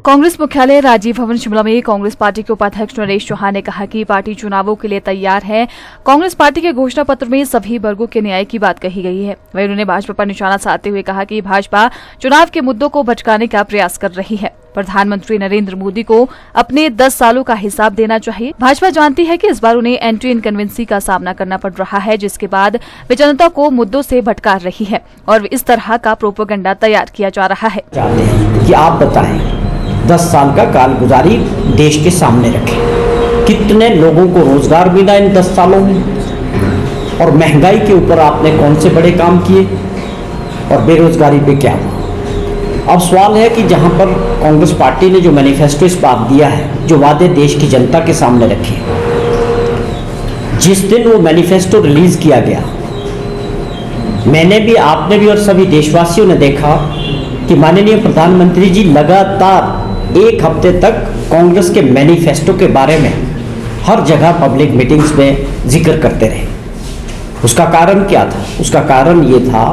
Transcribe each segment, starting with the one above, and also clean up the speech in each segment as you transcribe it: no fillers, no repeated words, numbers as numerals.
कांग्रेस मुख्यालय राजीव भवन शिमला में कांग्रेस पार्टी के उपाध्यक्ष नरेश चौहान ने कहा कि पार्टी चुनावों के लिए तैयार है। कांग्रेस पार्टी के घोषणा पत्र में सभी वर्गों के न्याय की बात कही गई है। वहीं उन्होंने भाजपा पर निशाना साधते हुए कहा कि भाजपा चुनाव के मुद्दों को भटकाने का प्रयास कर रही है। प्रधानमंत्री नरेंद्र मोदी को अपने 10 सालों का हिसाब देना चाहिए। भाजपा जानती है कि इस बार उन्हें एंटी इनकन्वेंसी का सामना करना पड़ रहा है, जिसके बाद वे जनता को मुद्दों से भटका रही है और इस तरह का प्रोपेगेंडा तैयार किया जा रहा है। चाहते हैं कि आप बताएं, 10 साल का कारगुजारी देश के सामने रखें। कितने लोगों को रोजगार मिला इन 10 सालों में, और महंगाई के ऊपर आपने कौन से बड़े काम किए, और बेरोजगारी पे क्या हुआ। अब सवाल है कि जहां पर कांग्रेस पार्टी ने जो मैनिफेस्टो इस बार दिया है, जो वादे देश की जनता के सामने रखे, जिस दिन वो मैनिफेस्टो रिलीज किया गया, मैंने भी, आपने भी और सभी देशवासियों ने देखा कि माननीय प्रधानमंत्री जी लगातार 1 हफ्ते तक कांग्रेस के मैनिफेस्टो के बारे में हर जगह पब्लिक मीटिंग्स में जिक्र करते रहे। उसका कारण क्या था? उसका कारण ये था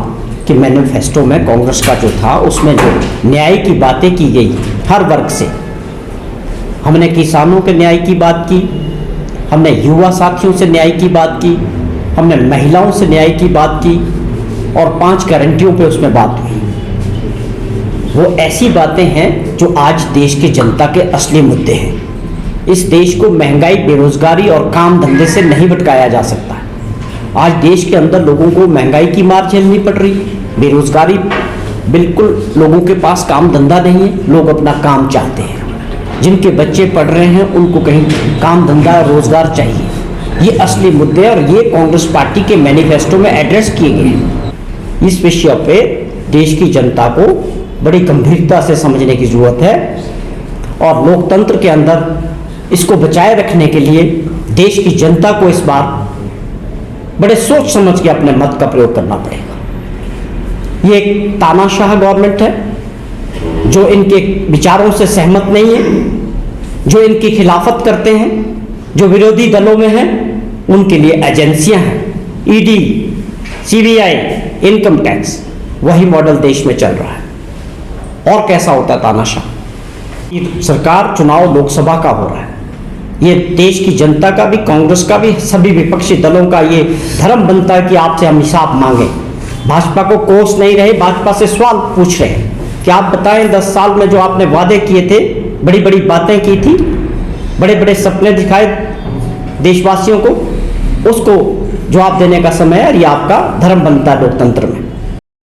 कि मैनिफेस्टो में कांग्रेस का जो था, उसमें जो न्याय की बातें की गई हर वर्ग से, हमने किसानों के न्याय की बात की, हमने युवा साथियों से न्याय की बात की, हमने महिलाओं से न्याय की बात की, और 5 गारंटियों पे उसमें बात हुई। वो ऐसी बातें हैं जो आज देश की जनता के असली मुद्दे हैं। इस देश को महंगाई, बेरोजगारी और काम धंधे से नहीं भटकाया जा सकता। आज देश के अंदर लोगों को महंगाई की मार झेलनी पड़ रही है, बेरोजगारी, बिल्कुल लोगों के पास काम धंधा नहीं है, लोग अपना काम चाहते हैं। जिनके बच्चे पढ़ रहे हैं उनको कहीं काम धंधा रोजगार चाहिए। ये असली मुद्दे और ये कांग्रेस पार्टी के मैनिफेस्टो में एड्रेस किए गए हैं। इस विषय पे देश की जनता को बड़ी गंभीरता से समझने की जरूरत है, और लोकतंत्र के अंदर इसको बचाए रखने के लिए देश की जनता को इस बार बड़े सोच समझ के अपने मत का प्रयोग करना पड़ेगा। ये एक तानाशाह गवर्नमेंट है जो इनके विचारों से सहमत नहीं है, जो इनकी खिलाफत करते हैं, जो विरोधी दलों में हैं, उनके लिए एजेंसियां हैं, ईडी, सीबीआई, इनकम टैक्स, वही मॉडल देश में चल रहा है। और कैसा होता है तानाशाह? सरकार, चुनाव लोकसभा का हो रहा है, ये देश की जनता का भी, कांग्रेस का भी, सभी विपक्षी दलों का ये धर्म बनता है कि आपसे हम हिसाब मांगे। भाजपा को कोस नहीं रहे, भाजपा से सवाल पूछ रहे हैं कि आप बताएं 10 साल में जो आपने वादे किए थे, बड़ी बड़ी बातें की थी, बड़े बड़े सपने दिखाए देशवासियों को, उसको जवाब देने का समय है। और ये आपका धर्म बनता है लोकतंत्र में।